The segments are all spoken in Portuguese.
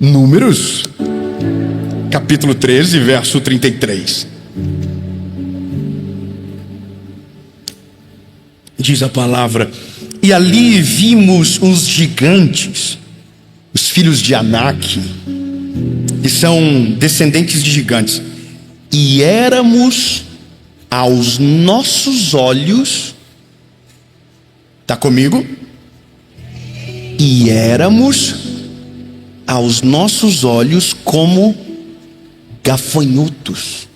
Números, capítulo 13, verso 33. Diz a palavra: e ali vimos os gigantes, os filhos de Anak, que são descendentes de gigantes, e éramos aos nossos olhos, está comigo? E éramos aos nossos olhos como gafanhotos.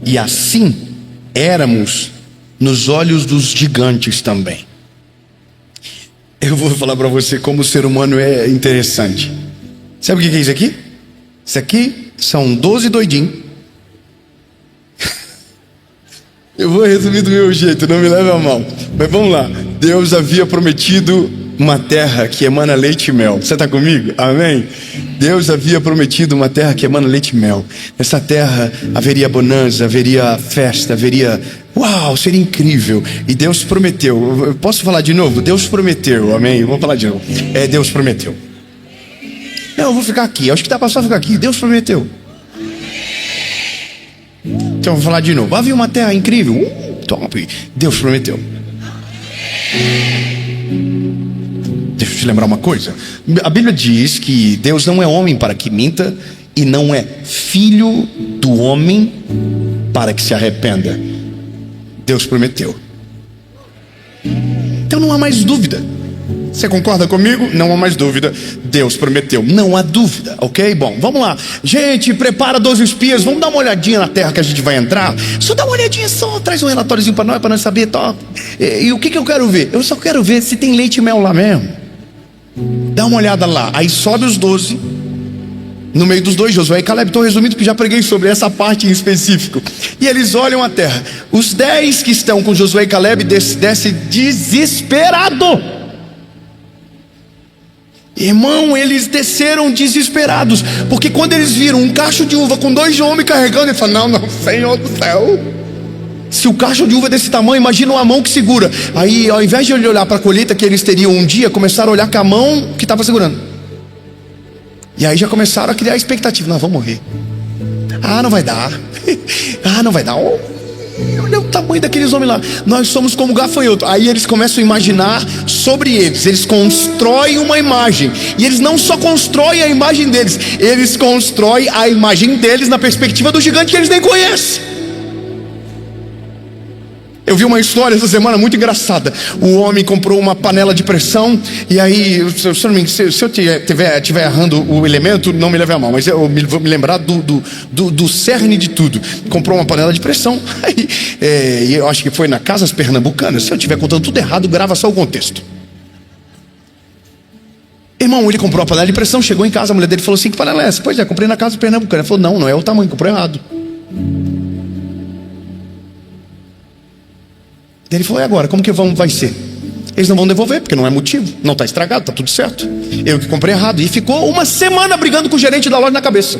E assim éramos nos olhos dos gigantes também. Eu vou falar para você como o ser humano é interessante. Sabe o que é isso aqui? Isso aqui são 12 doidinhos. Eu vou resumir do meu jeito, não me leve a mal. Mas vamos lá. Deus havia prometido uma terra que emana leite e mel. Você está comigo? Amém? Deus havia prometido uma terra que emana leite e mel. Nessa terra haveria bonança, haveria festa, haveria... Uau, seria incrível. E Deus prometeu. Eu posso falar de novo? Deus prometeu, amém? Eu vou falar de novo. Deus prometeu. Não, eu vou ficar aqui. Acho que dá para só ficar aqui. Deus prometeu. Então eu vou falar de novo. Havia uma terra incrível. Top. Deus prometeu. Deixa eu te lembrar uma coisa. A Bíblia diz que Deus não é homem para que minta, e não é filho do homem para que se arrependa. Deus prometeu. Então não há mais dúvida. Você concorda comigo? Não há mais dúvida. Deus prometeu. Não há dúvida, ok? Bom, vamos lá. Gente, prepara 12 espias. Vamos dar uma olhadinha na terra que a gente vai entrar. Só dá uma olhadinha, só traz um relatóriozinho para nós saber. Tá? E o que eu quero ver? Eu só quero ver se tem leite e mel lá mesmo. Dá uma olhada lá. Aí sobe os 12. No meio dos dois, Josué e Caleb. Estou resumindo porque já preguei sobre essa parte em específico. E eles olham a terra. Os 10 que estão com Josué e Caleb descem desesperado. Irmão, eles desceram desesperados, porque quando eles viram um cacho de uva com 2 homens carregando, eles falaram: não, Senhor do céu, se o cacho de uva é desse tamanho, imagina uma mão que segura. Aí, ao invés de olhar para a colheita que eles teriam um dia, começaram a olhar com a mão que estava segurando. E aí já começaram a criar expectativa: não, vamos morrer. Ah, não vai dar. Ah, não vai dar. Olha o tamanho daqueles homens lá. Nós somos como gafanhoto. Aí eles começam a imaginar sobre eles. Eles constroem uma imagem. E eles não só constroem a imagem deles, eles constroem a imagem deles na perspectiva do gigante que eles nem conhecem. Eu vi uma história essa semana muito engraçada. O homem comprou uma panela de pressão. E aí, se eu estiver errando o elemento, não me leve a mal, mas eu vou me lembrar do cerne de tudo. Comprou uma panela de pressão. Aí, e eu acho que foi na Casas Pernambucanas. Se eu estiver contando tudo errado, grava só o contexto. Irmão, ele comprou a panela de pressão. Chegou em casa, a mulher dele falou assim: que panela é essa? Pois é, comprei na Casa Pernambucana. Ele falou: não é o tamanho, comprou errado. Ele falou: e agora, como que vai ser? Eles não vão devolver, porque não é motivo, não está estragado, está tudo certo. Eu que comprei errado. E ficou uma semana brigando com o gerente da loja na cabeça.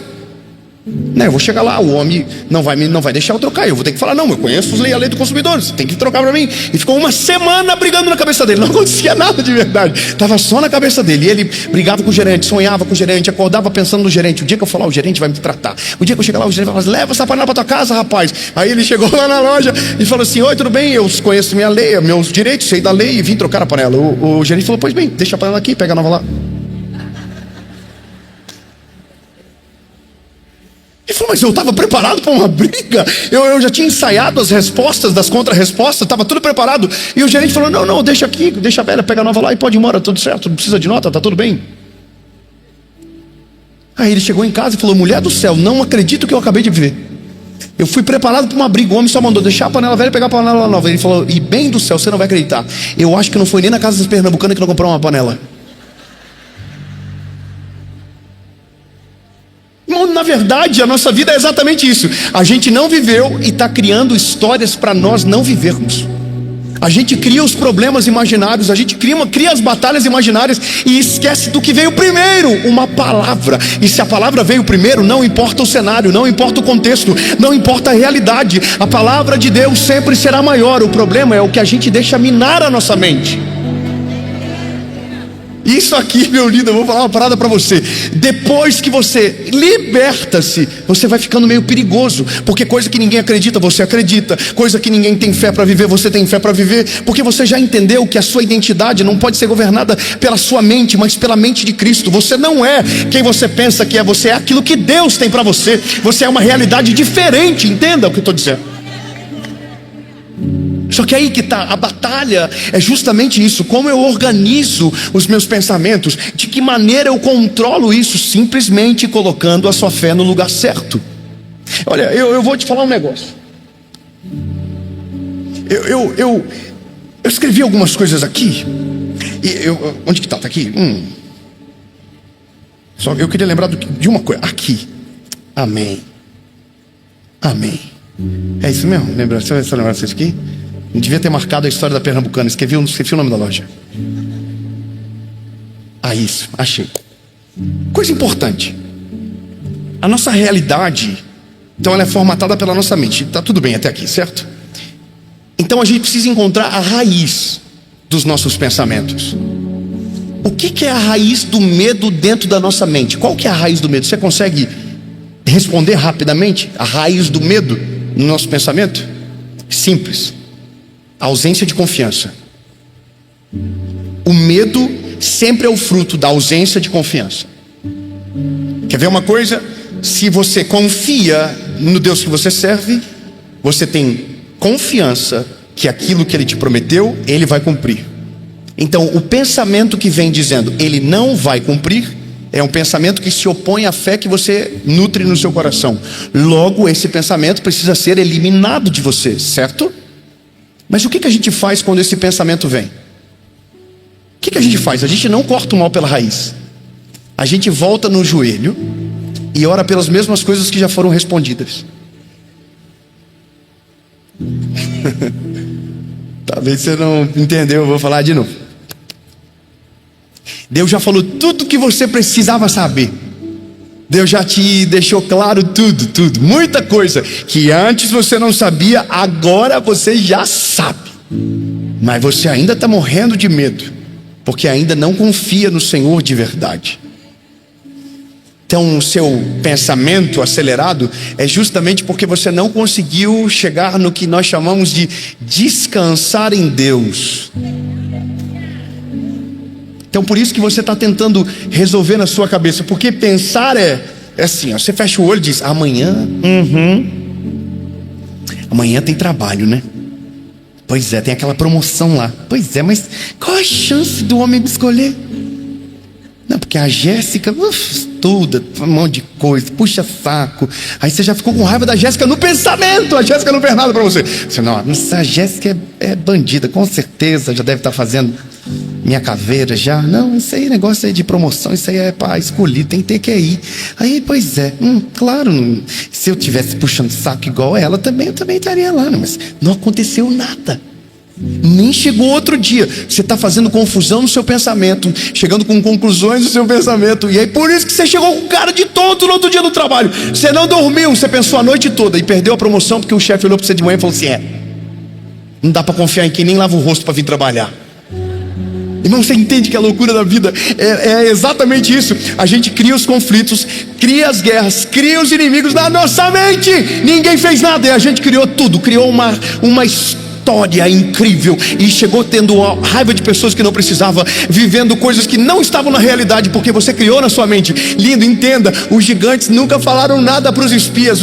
Eu vou chegar lá, o homem não vai deixar eu trocar. Eu vou ter que falar: não, eu conheço a lei do consumidor, você tem que trocar para mim. E ficou uma semana brigando na cabeça dele. Não acontecia nada de verdade, estava só na cabeça dele. E ele brigava com o gerente, sonhava com o gerente, acordava pensando no gerente: o dia que eu falar, o gerente vai me tratar. O dia que eu chegar lá, o gerente vai falar: leva essa panela para tua casa, rapaz. Aí ele chegou lá na loja e falou assim: oi, tudo bem? Eu conheço minha lei, meus direitos, sei da lei, e vim trocar a panela. O gerente falou: pois bem, deixa a panela aqui, pega a nova lá. Ele falou: mas eu estava preparado para uma briga, eu já tinha ensaiado as respostas das contra-respostas, estava tudo preparado. E o gerente falou: não, deixa aqui, deixa a velha, pega a nova lá e pode ir embora, tudo certo, não precisa de nota, tá tudo bem. Aí ele chegou em casa e falou: mulher do céu, não acredito que eu acabei de viver. Eu fui preparado para uma briga, o homem só mandou deixar a panela velha e pegar a panela nova. Ele falou: e bem do céu, você não vai acreditar, eu acho que não foi nem na Casa das Pernambucanas que não comprou uma panela. Na verdade, a nossa vida é exatamente isso. A gente não viveu e está criando histórias para nós não vivermos. A gente cria os problemas imaginários, a gente cria as batalhas imaginárias e esquece do que veio primeiro, uma palavra. E se a palavra veio primeiro, não importa o cenário, não importa o contexto, não importa a realidade, a palavra de Deus sempre será maior. O problema é o que a gente deixa minar a nossa mente. Isso aqui, meu lindo, eu vou falar uma parada para você. Depois que você liberta-se, você vai ficando meio perigoso, porque coisa que ninguém acredita, você acredita. Coisa que ninguém tem fé para viver, você tem fé para viver, porque você já entendeu que a sua identidade não pode ser governada pela sua mente, mas pela mente de Cristo. Você não é quem você pensa que é, você é aquilo que Deus tem para você. Você é uma realidade diferente, entenda o que eu estou dizendo. Só que aí que está, a batalha é justamente isso. Como eu organizo os meus pensamentos? De que maneira eu controlo isso? Simplesmente colocando a sua fé no lugar certo. Olha, eu vou te falar um negócio. Eu escrevi algumas coisas aqui. Onde que está? Está aqui? Só eu queria lembrar de uma coisa. Aqui. Amém. Amém. É isso mesmo? Lembra? Você vai lembrar disso aqui? Não devia ter marcado a história da Pernambucana. Esqueci o nome da loja. Isso, achei. Coisa importante. A nossa realidade, então, ela é formatada pela nossa mente. Está tudo bem até aqui, certo? Então a gente precisa encontrar a raiz dos nossos pensamentos. O que é a raiz do medo dentro da nossa mente? Qual que é a raiz do medo? Você consegue responder rapidamente? A raiz do medo no nosso pensamento? Simples. A ausência de confiança. O medo sempre é o fruto da ausência de confiança. Quer ver uma coisa? Se você confia no Deus que você serve, você tem confiança que aquilo que Ele te prometeu, Ele vai cumprir. Então o pensamento que vem dizendo Ele não vai cumprir é um pensamento que se opõe à fé que você nutre no seu coração. Logo, esse pensamento precisa ser eliminado de você, certo? Mas o que a gente faz quando esse pensamento vem? O que a gente faz? A gente não corta o mal pela raiz. A gente volta no joelho e ora pelas mesmas coisas que já foram respondidas. Talvez você não entendeu, eu vou falar de novo. Deus já falou tudo que você precisava saber. Deus já te deixou claro tudo, muita coisa que antes você não sabia, agora você já sabe. Mas você ainda está morrendo de medo, porque ainda não confia no Senhor de verdade. Então o seu pensamento acelerado é justamente porque você não conseguiu chegar no que nós chamamos de descansar em Deus. Então por isso que você está tentando resolver na sua cabeça, porque pensar é assim, ó, você fecha o olho e diz, amanhã, amanhã tem trabalho, né? Pois é, tem aquela promoção lá. Pois é, mas qual a chance do homem me escolher? Não, porque a Jéssica estuda um monte de coisa, puxa saco. Aí você já ficou com raiva da Jéssica no pensamento. A Jéssica não fez nada pra você. Você não, a Jéssica é bandida, com certeza já deve estar fazendo minha caveira já. Não, isso aí, negócio aí de promoção, isso aí é para escolher, tem que ter que ir. Aí, pois é, claro, se eu tivesse puxando saco igual ela, eu também estaria lá, né? Mas não aconteceu nada. Nem chegou outro dia. Você está fazendo confusão no seu pensamento, chegando com conclusões no seu pensamento. E aí por isso que você chegou com cara de tonto no outro dia no trabalho. Você não dormiu, você pensou a noite toda e perdeu a promoção porque o chefe olhou para você de manhã e falou assim, não dá para confiar em quem nem lava o rosto para vir trabalhar. Irmão, você entende que a loucura da vida é exatamente isso. A gente cria os conflitos, cria as guerras, cria os inimigos na nossa mente. Ninguém fez nada e a gente criou tudo. Criou uma história incrível e chegou tendo raiva de pessoas que não precisava, vivendo coisas que não estavam na realidade, porque você criou na sua mente. Lindo, entenda, os gigantes nunca falaram nada para os espias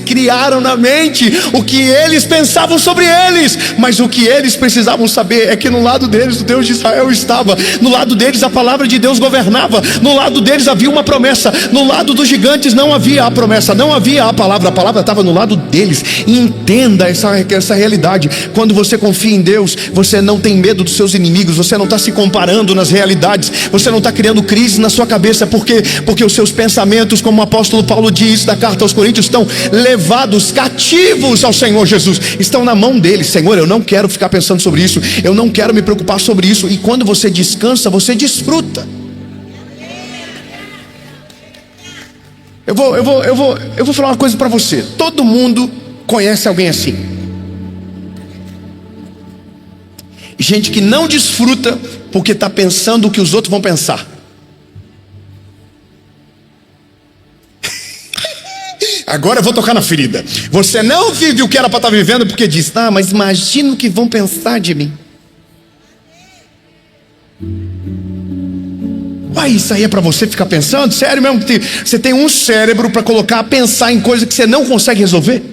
criaram na mente o que eles pensavam sobre eles, mas o que eles precisavam saber é que no lado deles o Deus de Israel estava, no lado deles a palavra de Deus governava, no lado deles havia uma promessa, no lado dos gigantes não havia a promessa, não havia a palavra estava no lado deles. Entenda essa realidade. Quando você confia em Deus, você não tem medo dos seus inimigos, você não está se comparando nas realidades, você não está criando crise na sua cabeça, porque os seus pensamentos, como o apóstolo Paulo diz na carta aos Coríntios, estão levados cativos ao Senhor Jesus, estão na mão dele. Senhor, eu não quero ficar pensando sobre isso, eu não quero me preocupar sobre isso. E quando você descansa, você desfruta. Eu vou falar uma coisa para você. Todo mundo conhece alguém assim. Gente que não desfruta porque está pensando o que os outros vão pensar. Agora eu vou tocar na ferida. Você não vive o que era para estar vivendo porque diz: ah, mas imagina o que vão pensar de mim. Uai, isso aí é para você ficar pensando? Sério mesmo que você tem um cérebro para colocar a pensar em coisa que você não consegue resolver?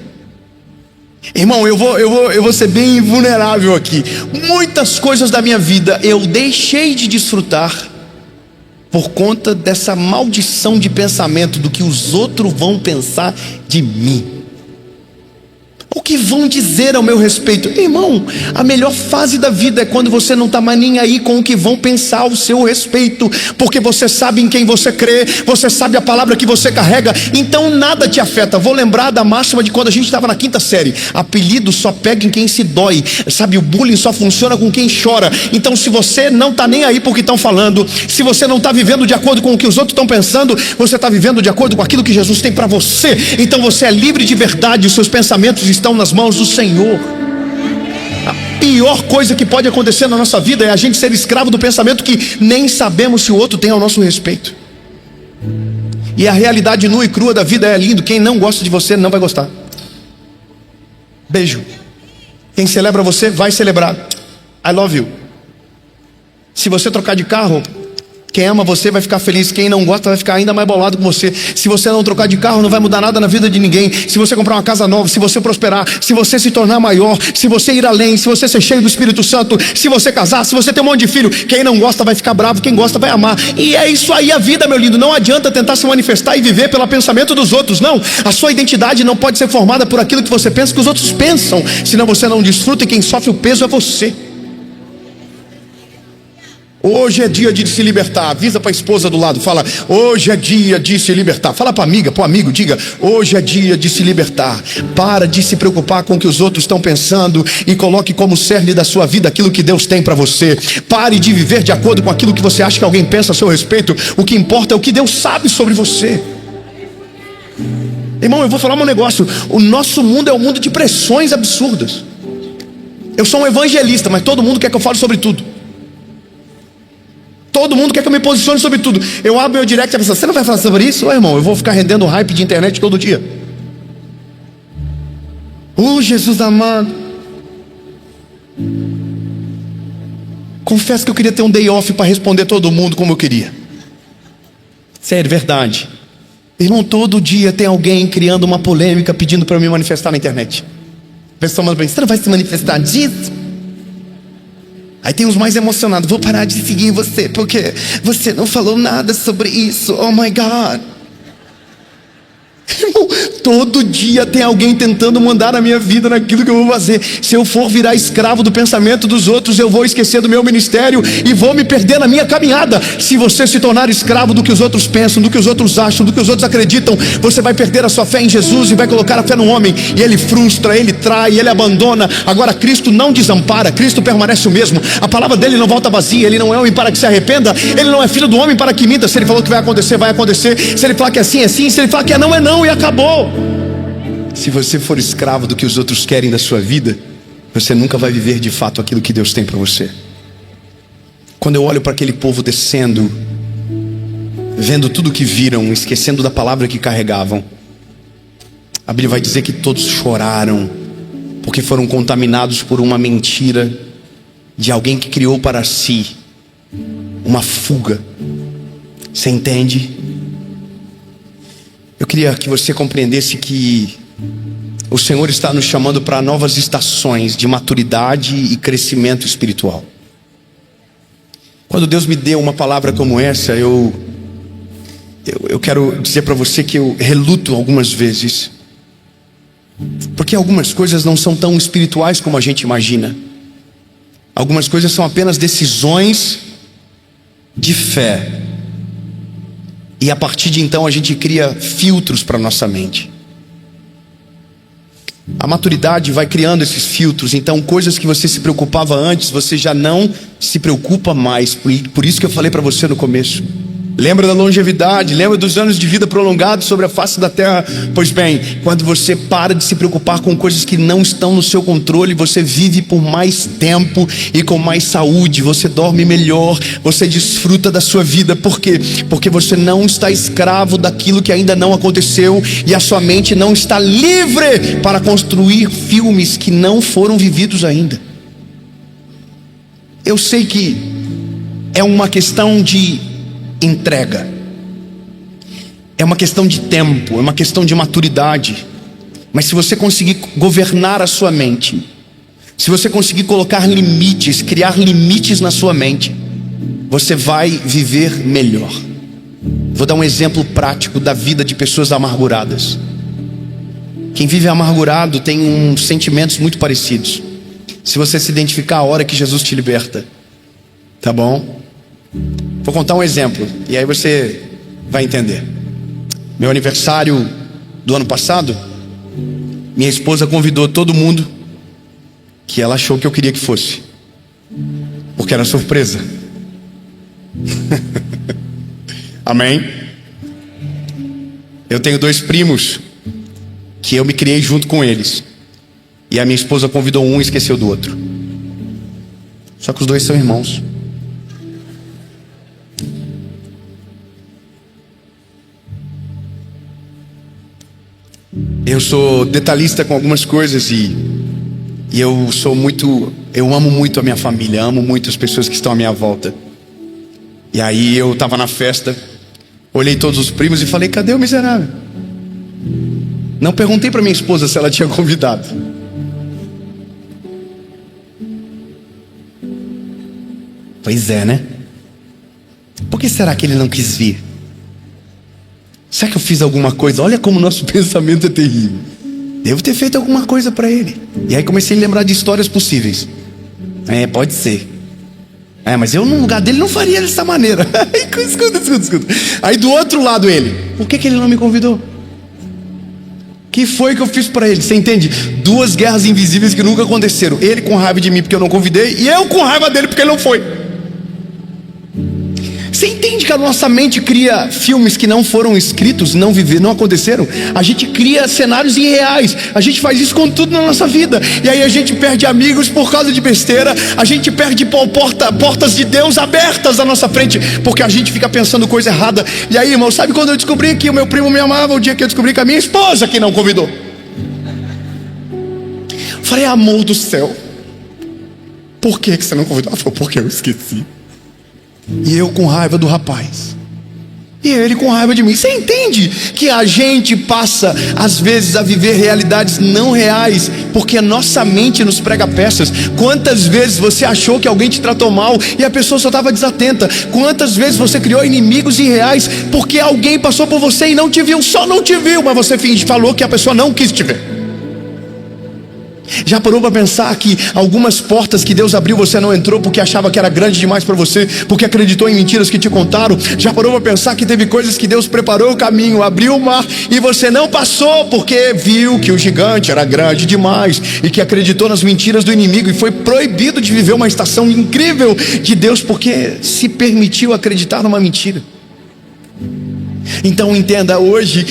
Irmão, eu vou ser bem vulnerável aqui. Muitas coisas da minha vida eu deixei de desfrutar por conta dessa maldição de pensamento do que os outros vão pensar de mim. O que vão dizer ao meu respeito? Irmão, a melhor fase da vida é quando você não está mais nem aí com o que vão pensar ao seu respeito, porque você sabe em quem você crê, você sabe a palavra que você carrega, então nada te afeta. Vou lembrar da máxima de quando a gente estava na 5ª série: apelido só pega em quem se dói, sabe, o bullying só funciona com quem chora. Então se você não está nem aí por que estão falando, se você não está vivendo de acordo com o que os outros estão pensando, você está vivendo de acordo com aquilo que Jesus tem para você. Então você é livre de verdade, os seus pensamentos estão nas mãos do Senhor. A pior coisa que pode acontecer na nossa vida é a gente ser escravo do pensamento que nem sabemos se o outro tem ao nosso respeito. E a realidade nua e crua da vida é lindo. Quem não gosta de você não vai gostar. Beijo. Quem celebra você vai celebrar. I love you. Se você trocar de carro, quem ama você vai ficar feliz. Quem não gosta vai ficar ainda mais bolado com você. Se você não trocar de carro, não vai mudar nada na vida de ninguém. Se você comprar uma casa nova, se você prosperar, se você se tornar maior, se você ir além, se você ser cheio do Espírito Santo, se você casar, se você ter um monte de filho, quem não gosta vai ficar bravo, quem gosta vai amar. E é isso aí a vida, meu lindo. Não adianta tentar se manifestar e viver pelo pensamento dos outros. Não, a sua identidade não pode ser formada por aquilo que você pensa que os outros pensam. Senão você não desfruta e quem sofre o peso é você. Hoje é dia de se libertar. Avisa para a esposa do lado, fala: hoje é dia de se libertar. Fala para a amiga, para o amigo, diga: hoje é dia de se libertar. Para de se preocupar com o que os outros estão pensando e coloque como cerne da sua vida aquilo que Deus tem para você. Pare de viver de acordo com aquilo que você acha que alguém pensa a seu respeito. O que importa é o que Deus sabe sobre você. Irmão, eu vou falar um negócio. O nosso mundo é um mundo de pressões absurdas. Eu sou um evangelista, mas todo mundo quer que eu fale sobre tudo. Todo mundo quer que eu me posicione sobre tudo. Eu abro meu direct e a pessoa: você não vai falar sobre isso? Ô irmão, eu vou ficar rendendo hype de internet todo dia. Jesus amado. Confesso que eu queria ter um day off para responder todo mundo como eu queria. Sério, verdade. Irmão, todo dia tem alguém criando uma polêmica pedindo para eu me manifestar na internet. A pessoa manda para mim: você não vai se manifestar disso? Aí tem os mais emocionados: vou parar de seguir você porque você não falou nada sobre isso. Oh my God. Todo dia tem alguém tentando mandar a minha vida naquilo que eu vou fazer. Se eu for virar escravo do pensamento dos outros, eu vou esquecer do meu ministério e vou me perder na minha caminhada. Se você se tornar escravo do que os outros pensam, do que os outros acham, do que os outros acreditam, você vai perder a sua fé em Jesus e vai colocar a fé no homem. E ele frustra, ele trai, ele abandona. Agora Cristo não desampara, Cristo permanece o mesmo. A palavra dele não volta vazia. Ele não é homem para que se arrependa, ele não é filho do homem para que minta. Se ele falou que vai acontecer, vai acontecer. Se ele falar que é sim, é sim. Se ele falar que é não, e acabou. Se você for escravo do que os outros querem da sua vida, você nunca vai viver de fato aquilo que Deus tem para você. Quando eu olho para aquele povo descendo, vendo tudo que viram, esquecendo da palavra que carregavam, a Bíblia vai dizer que todos choraram, porque foram contaminados por uma mentira de alguém que criou para si uma fuga. Você entende? Eu queria que você compreendesse que o Senhor está nos chamando para novas estações de maturidade e crescimento espiritual. Quando Deus me deu uma palavra como essa, eu quero dizer para você que eu reluto algumas vezes, porque algumas coisas não são tão espirituais como a gente imagina. Algumas coisas são apenas decisões de fé. E a partir de então a gente cria filtros para nossa mente. A maturidade vai criando esses filtros. Então coisas que você se preocupava antes, você já não se preocupa mais. Por isso que eu falei para você no começo: Lembra da longevidade, lembra dos anos de vida prolongados sobre a face da terra? Pois bem, quando você para de se preocupar com coisas que não estão no seu controle, você vive por mais tempo e com mais saúde, você dorme melhor, você desfruta da sua vida. Por quê? Porque você não está escravo daquilo que ainda não aconteceu, e a sua mente não está livre para construir filmes que não foram vividos ainda. Eu sei que é uma questão de entrega, é uma questão de tempo, é uma questão de maturidade. Mas se você conseguir governar a sua mente, se você conseguir colocar limites, criar limites na sua mente, você vai viver melhor. Vou dar um exemplo prático da vida de pessoas amarguradas. Quem vive amargurado tem uns sentimentos muito parecidos. Se você se identificar, a hora que Jesus te liberta, tá bom? Vou contar um exemplo e aí você vai entender. Meu aniversário do ano passado, minha esposa convidou todo mundo que ela achou que eu queria que fosse, porque era surpresa. Amém? Eu tenho 2 primos que eu me criei junto com eles, e a minha esposa convidou um e esqueceu do outro. Só que os 2 são irmãos. Eu sou detalhista com algumas coisas e eu amo muito a minha família, amo muito as pessoas que estão à minha volta. E aí eu estava na festa, olhei todos os primos e falei: cadê o miserável? Não perguntei para minha esposa se ela tinha convidado. Pois é, né? Por que será que ele não quis vir? Será que eu fiz alguma coisa? Olha como o nosso pensamento é terrível. Devo ter feito alguma coisa para ele. E aí comecei a lembrar de histórias possíveis. Pode ser. Mas eu no lugar dele não faria dessa maneira. Escuta. Aí do outro lado ele: por que ele não me convidou? Que foi que eu fiz para ele? Você entende? 2 guerras invisíveis que nunca aconteceram. Ele com raiva de mim porque eu não convidei, e eu com raiva dele porque ele não foi. Você entende que a nossa mente cria filmes que não foram escritos, não aconteceram? A gente cria cenários irreais. A gente faz isso com tudo na nossa vida. E aí a gente perde amigos por causa de besteira. A gente perde portas de Deus abertas à nossa frente, porque a gente fica pensando coisa errada. E aí, irmão, sabe quando eu descobri que o meu primo me amava? O dia que eu descobri que a minha esposa que não convidou. Falei: amor do céu, por que você não convidou? Ela falou: porque eu esqueci. E eu com raiva do rapaz, e ele com raiva de mim. Você entende que a gente passa às vezes a viver realidades não reais porque a nossa mente nos prega peças? Quantas vezes você achou que alguém te tratou mal e a pessoa só estava desatenta? Quantas vezes você criou inimigos irreais porque alguém passou por você e não te viu? Só não te viu, mas você falou que a pessoa não quis te ver. Já parou para pensar que algumas portas que Deus abriu você não entrou porque achava que era grande demais para você, porque acreditou em mentiras que te contaram? Já parou para pensar que teve coisas que Deus preparou o caminho, abriu o mar e você não passou porque viu que o gigante era grande demais e que acreditou nas mentiras do inimigo e foi proibido de viver uma estação incrível de Deus porque se permitiu acreditar numa mentira? Então entenda, hoje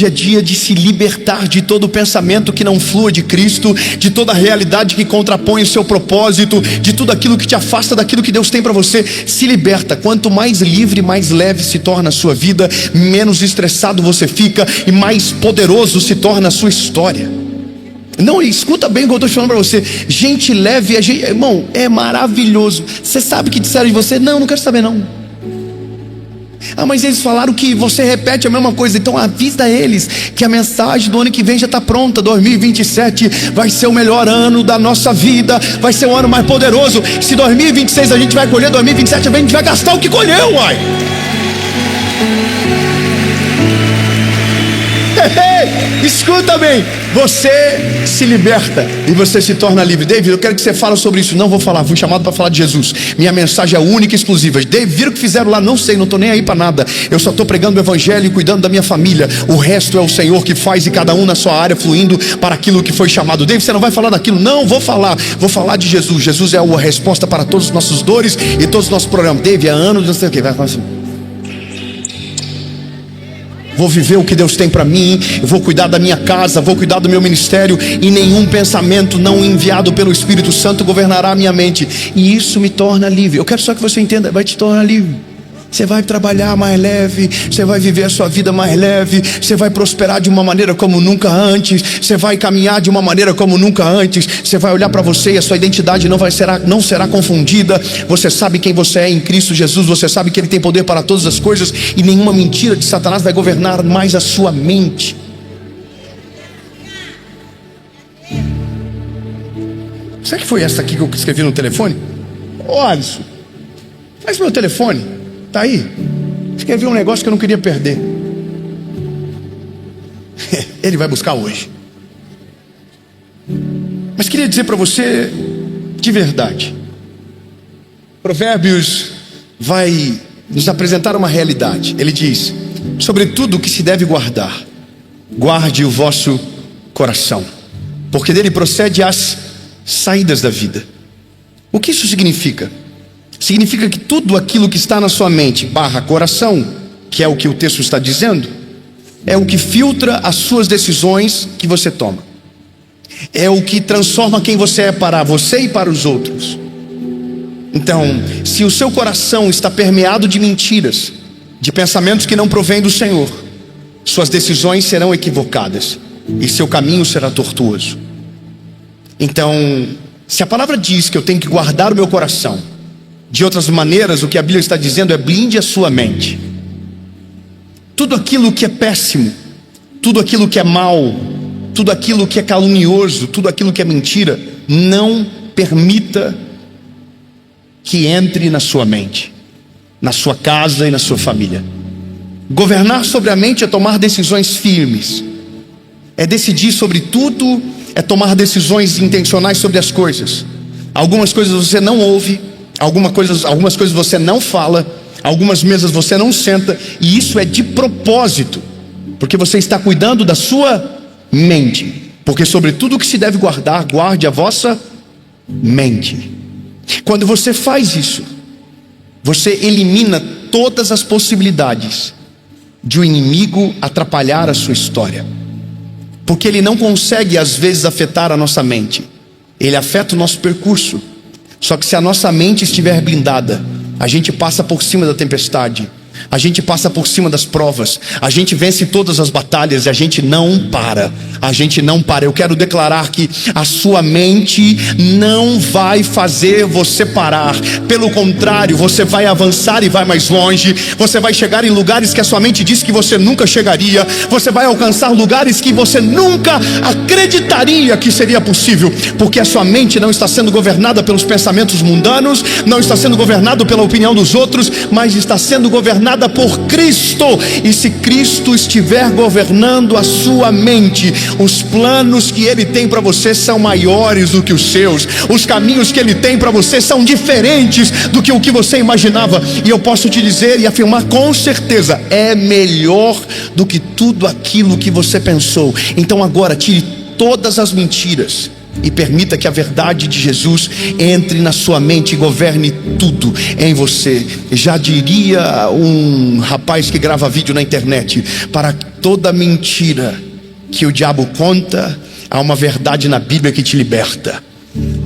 é dia de se libertar de todo pensamento que não flua de Cristo, de toda realidade que contrapõe o seu propósito, de tudo aquilo que te afasta daquilo que Deus tem para você. Se liberta. Quanto mais livre, mais leve se torna a sua vida, menos estressado você fica e mais poderoso se torna a sua história. Não, escuta bem o que eu estou falando para você. Gente leve, irmão, é maravilhoso. Você sabe que disseram de você? Não quero saber não. Mas eles falaram que você repete a mesma coisa. Então avisa eles que a mensagem do ano que vem já está pronta. 2027 vai ser o melhor ano da nossa vida, vai ser o ano mais poderoso. Se 2026 a gente vai colher, 2027 a gente vai gastar o que colheu, uai. Escuta bem, você se liberta e você se torna livre. David, eu quero que você fale sobre isso. Não vou falar, fui chamado para falar de Jesus. Minha mensagem é única e exclusiva. David, viram o que fizeram lá? Não sei, não estou nem aí para nada. Eu só estou pregando o evangelho e cuidando da minha família. O resto é o Senhor que faz, e cada um na sua área fluindo para aquilo que foi chamado. David, você não vai falar daquilo? Não, vou falar de Jesus. Jesus é a resposta para todas as nossas dores e todos os nossos problemas. David, há anos, não sei o que, vai falar assim. vou viver o que Deus tem para mim, eu vou cuidar da minha casa, vou cuidar do meu ministério, e nenhum pensamento não enviado pelo Espírito Santo governará a minha mente, e isso me torna livre. Eu quero só que você entenda, vai te tornar livre. Você vai trabalhar mais leve, você vai viver a sua vida mais leve, você vai prosperar de uma maneira como nunca antes, você vai caminhar de uma maneira como nunca antes, você vai olhar para você e a sua identidade não será confundida. Você sabe quem você é em Cristo Jesus, você sabe que Ele tem poder para todas as coisas, e nenhuma mentira de Satanás vai governar mais a sua mente. Será que foi essa aqui que eu escrevi no telefone? Ô Alisson, faz meu telefone. Tá aí, escrevi um negócio que eu não queria perder. Ele vai buscar hoje. Mas queria dizer para você, de verdade, Provérbios vai nos apresentar uma realidade. Ele diz: sobre tudo o que se deve guardar, guarde o vosso coração, porque dele procede as saídas da vida. O que isso significa? Significa que tudo aquilo que está na sua mente / coração, que é o que o texto está dizendo, é o que filtra as suas decisões que você toma, é o que transforma quem você é para você e para os outros. Então, se o seu coração está permeado de mentiras, de pensamentos que não provêm do Senhor, suas decisões serão equivocadas e seu caminho será tortuoso. Então, se a palavra diz que eu tenho que guardar o meu coração, de outras maneiras, o que a Bíblia está dizendo é: blinde a sua mente. Tudo aquilo que é péssimo, tudo aquilo que é mal, tudo aquilo que é calunioso, tudo aquilo que é mentira, não permita que entre na sua mente, na sua casa e na sua família. Governar sobre a mente é tomar decisões firmes, é decidir sobre tudo, é tomar decisões intencionais sobre as coisas. Algumas coisas você não ouve, algumas coisas você não fala, algumas mesas você não senta, e isso é de propósito, porque você está cuidando da sua mente. Porque sobre tudo que se deve guardar, guarde a vossa mente. Quando você faz isso, você elimina todas as possibilidades de o inimigo atrapalhar a sua história, porque ele não consegue às vezes afetar a nossa mente, ele afeta o nosso percurso. Só que se a nossa mente estiver blindada, a gente passa por cima da tempestade, a gente passa por cima das provas, a gente vence todas as batalhas e a gente não para. Eu quero declarar que a sua mente não vai fazer você parar. Pelo contrário, você vai avançar e vai mais longe. Você vai chegar em lugares que a sua mente disse que você nunca chegaria. Você vai alcançar lugares que você nunca acreditaria que seria possível, porque a sua mente não está sendo governada pelos pensamentos mundanos, não está sendo governada pela opinião dos outros, mas está sendo governada por Cristo. E se Cristo estiver governando a sua mente, os planos que Ele tem para você são maiores do que os seus. Os caminhos que Ele tem para você são diferentes do que o que você imaginava. E eu posso te dizer e afirmar com certeza, é melhor do que tudo aquilo que você pensou. Então agora tire todas as mentiras e permita que a verdade de Jesus entre na sua mente e governe tudo em você. Já diria um rapaz que grava vídeo na internet: para toda mentira que o diabo conta, há uma verdade na Bíblia que te liberta.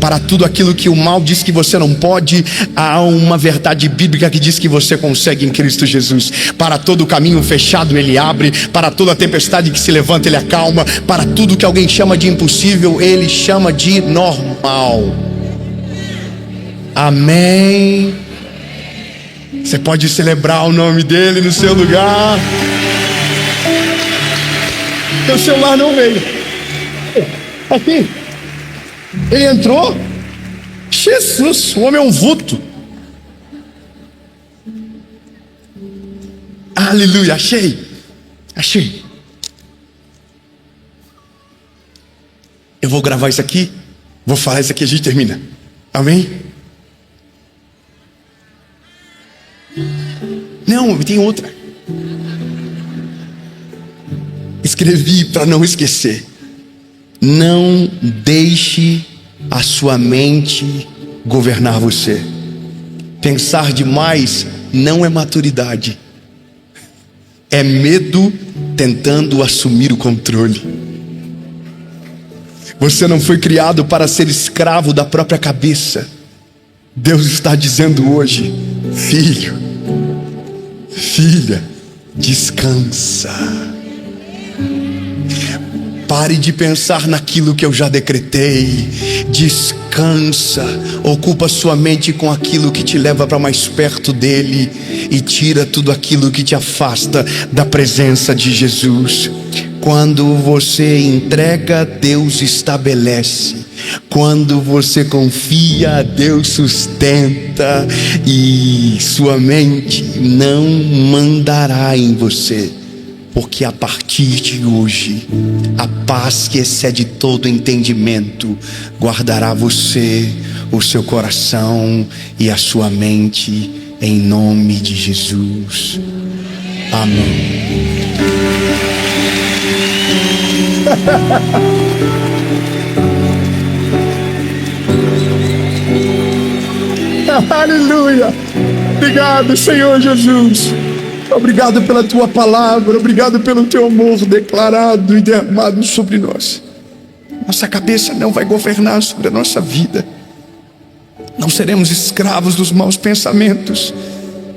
Para tudo aquilo que o mal diz que você não pode, há uma verdade bíblica que diz que você consegue em Cristo Jesus. Para todo caminho fechado Ele abre, para toda tempestade que se levanta Ele acalma, para tudo que alguém chama de impossível Ele chama de normal. Amém. Você pode celebrar o nome dEle no seu lugar. Teu celular não veio. Aqui. Ele entrou. Jesus, o homem é um vulto. Aleluia, achei. Eu vou gravar isso aqui, vou falar isso aqui e a gente termina. Amém? Não, tem outra. Escrevi para não esquecer. Não deixe a sua mente governar você. Pensar demais não é maturidade, é medo tentando assumir o controle. Você não foi criado para ser escravo da própria cabeça. Deus está dizendo hoje: filho, filha, descansa. Pare de pensar naquilo que eu já decretei. Descansa. Ocupa sua mente com aquilo que te leva para mais perto dele e tira tudo aquilo que te afasta da presença de Jesus. Quando você entrega, Deus estabelece. Quando você confia, Deus sustenta. E sua mente não mandará em você, porque a partir de hoje, a paz que excede todo entendimento guardará você, o seu coração e a sua mente, em nome de Jesus. Amém. Aleluia. Obrigado, Senhor Jesus. Obrigado pela tua palavra. Obrigado pelo teu amor declarado e derramado sobre nós. Nossa cabeça não vai governar sobre a nossa vida. Não seremos escravos dos maus pensamentos,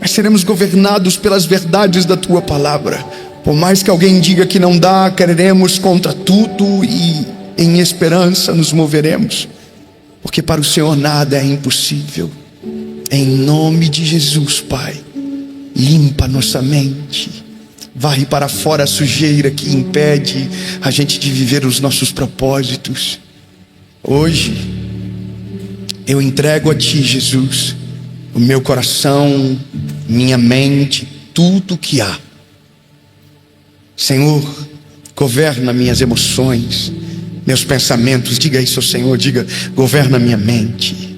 mas seremos governados pelas verdades da tua palavra. Por mais que alguém diga que não dá, quereremos contra tudo e em esperança nos moveremos, porque para o Senhor nada é impossível. Em nome de Jesus, Pai, limpa nossa mente, varre para fora a sujeira que impede a gente de viver os nossos propósitos. Hoje eu entrego a Ti, Jesus, o meu coração, minha mente, tudo que há. Senhor, governa minhas emoções, meus pensamentos. Diga isso ao Senhor, diga: governa minha mente,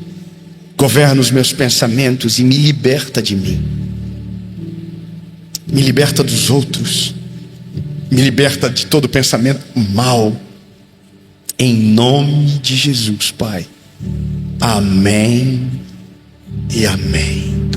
governa os meus pensamentos e me liberta de mim. Me liberta dos outros, me liberta de todo pensamento mal, em nome de Jesus, Pai. Amém e amém.